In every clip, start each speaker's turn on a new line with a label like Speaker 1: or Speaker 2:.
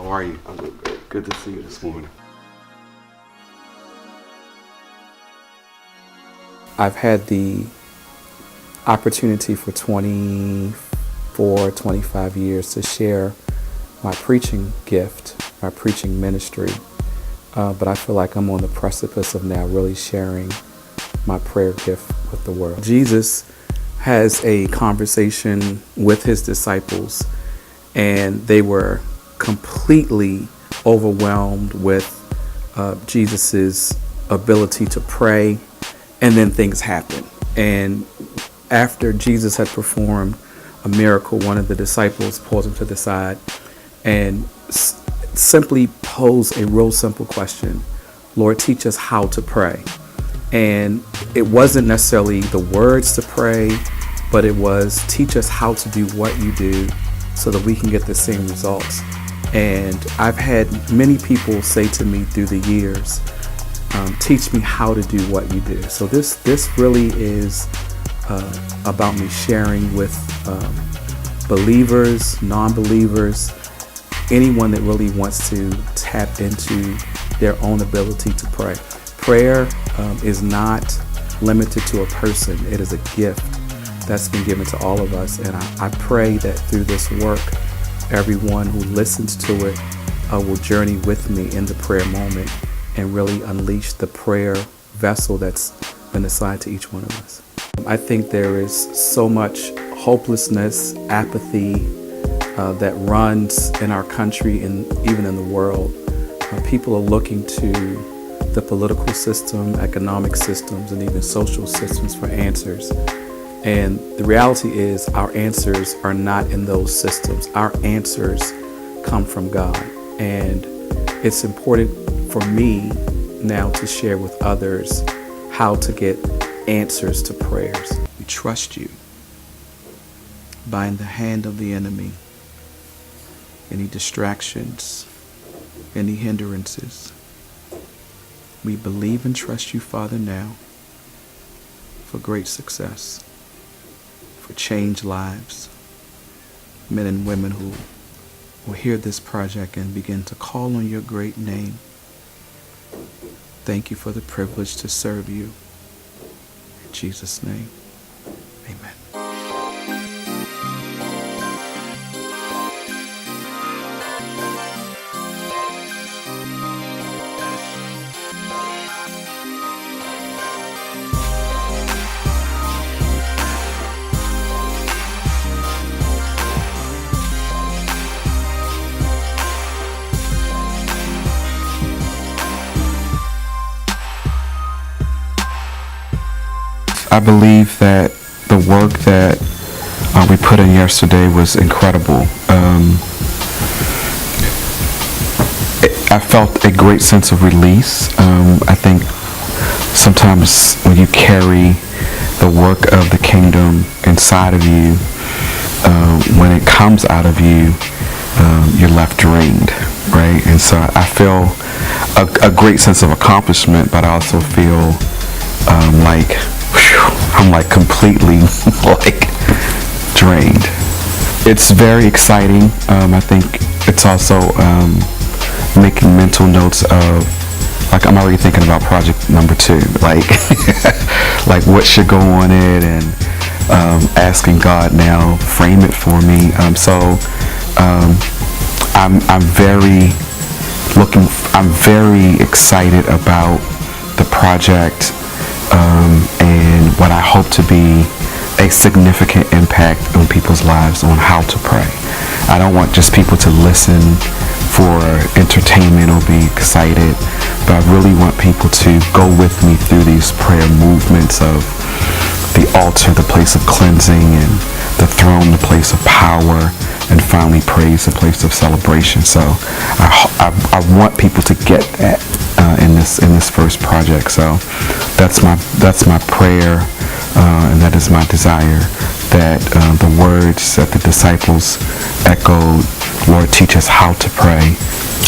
Speaker 1: How are you? I'm doing great. Good to see you this morning.
Speaker 2: I've had the opportunity for 24, 25 years to share my preaching gift, my preaching ministry. But I feel like I'm on the precipice of now really sharing my prayer gift with the world. Jesus has a conversation with his disciples, and they were completely overwhelmed with Jesus's ability to pray, and then things happen. And after Jesus had performed a miracle, one of the disciples pulls him to the side and simply posed a real simple question: Lord, teach us how to pray. And it wasn't necessarily the words to pray, but it was teach us how to do what you do so that we can get the same results. And I've had many people say to me through the years, teach me how to do what you do. So this really is about me sharing with believers, non-believers, anyone that really wants to tap into their own ability to pray. Prayer is not limited to a person. It is a gift that's been given to all of us. And I pray that through this work, everyone who listens to it will journey with me in the prayer moment and really unleash the prayer vessel that's been assigned to each one of us. I think there is so much hopelessness, apathy that runs in our country and even in the world. People are looking to the political system, economic systems, and even social systems for answers. And the reality is our answers are not in those systems. Our answers come from God. And it's important for me now to share with others how to get answers to prayers. We trust you. Bind the hand of the enemy, any distractions, any hindrances. We believe and trust you, Father, now for great success, for changed lives, men and women who will hear this project and begin to call on your great name. Thank you for the privilege to serve you. In Jesus' name, amen.
Speaker 3: I believe that the work that we put in yesterday was incredible. I felt a great sense of release. I think sometimes when you carry the work of the kingdom inside of you, when it comes out of you, you're left drained, right? And so I feel a great sense of accomplishment, but I also feel like I'm like completely like drained. It's very exciting. I think it's also making mental notes of, like, I'm already thinking about project number 2, like like what should go on it, and asking God now frame it for me. I'm very excited about the project. And what I hope to be a significant impact on people's lives on how to pray. I don't want just people to listen for entertainment or be excited, but I really want people to go with me through these prayer movements of the altar, the place of cleansing, and the throne, the place of power, and finally praise, the place of celebration. So I want people to get that in this first project. So that's my prayer, and that is my desire, that the words that the disciples echoed, Lord, teach us how to pray.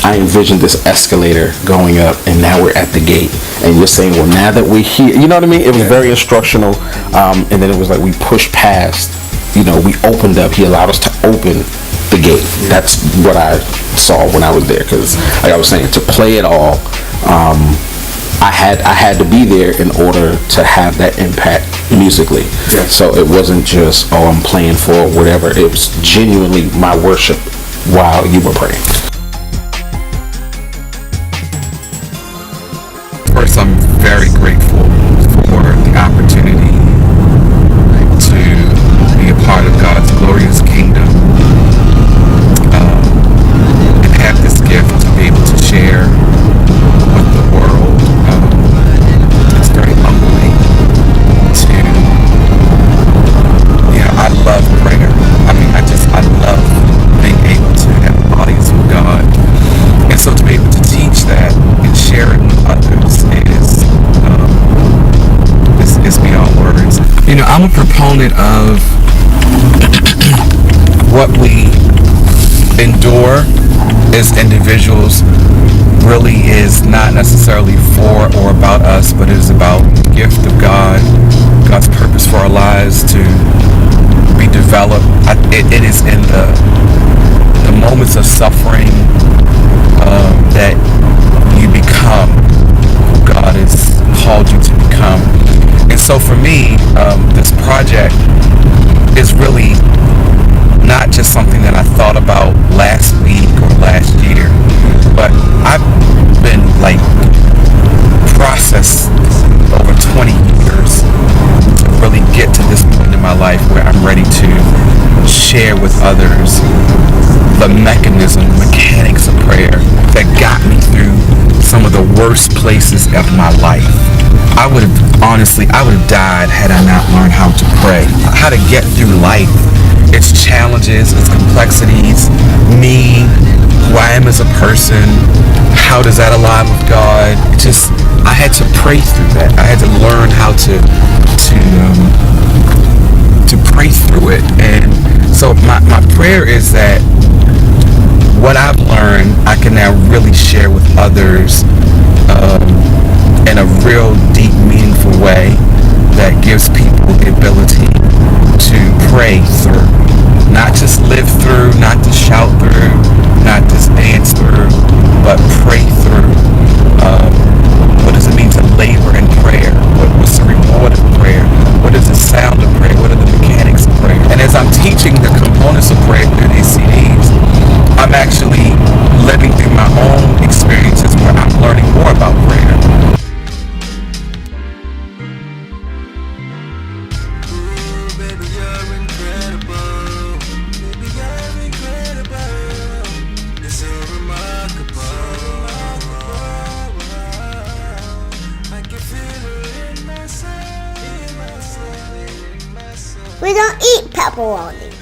Speaker 4: I envisioned this escalator going up, and now we're at the gate, and you're saying, well, now that we're here, you know what I mean? It was very instructional, and then it was like we pushed past, we opened up. He allowed us to open the gate. That's what I saw when I was there. Because, like I was saying, to play it all, I had to be there in order to have that impact musically. So it wasn't just, oh, I'm playing for whatever. It was genuinely my worship while you were praying.
Speaker 3: First, I'm very grateful for the opportunity to be a part of God's glorious kingdom, and have this gift to be able to share with the world. It's very humbling to, I love prayer. I love being able to have an audience with God. And so to be able to teach that and share it with others is beyond words. I'm a proponent of what we endure as individuals really is not necessarily for or about us, but it is about the gift of God, God's purpose for our lives to be developed. It is in the moments of suffering that you become who God has called you to become. And so for me, this project is really not just something that I thought about last week or last year, but I've been processed over 20 years to really get to this point in my life where I'm ready to share with others the mechanics of prayer that got me through some of the worst places of my life. I would have died had I not learned how to pray, how to get through life, its challenges, its complexities, me, who I am as a person, how does that align with God. I had to pray through that. I had to learn how to pray through it. And so my prayer is that what I've learned, I can now really share with others in a real deep, meaningful way that gives people the ability to pray through. Not just live through, not just shout through, not just dance through, but pray through. What does it mean to labor in prayer? What's the reward of prayer? What is the sound of prayer? What are the mechanics of prayer? And as I'm teaching the components of prayer through these CDs, I'm actually living through my own experiences where I'm learning more about prayer.
Speaker 5: We don't eat pepperoni.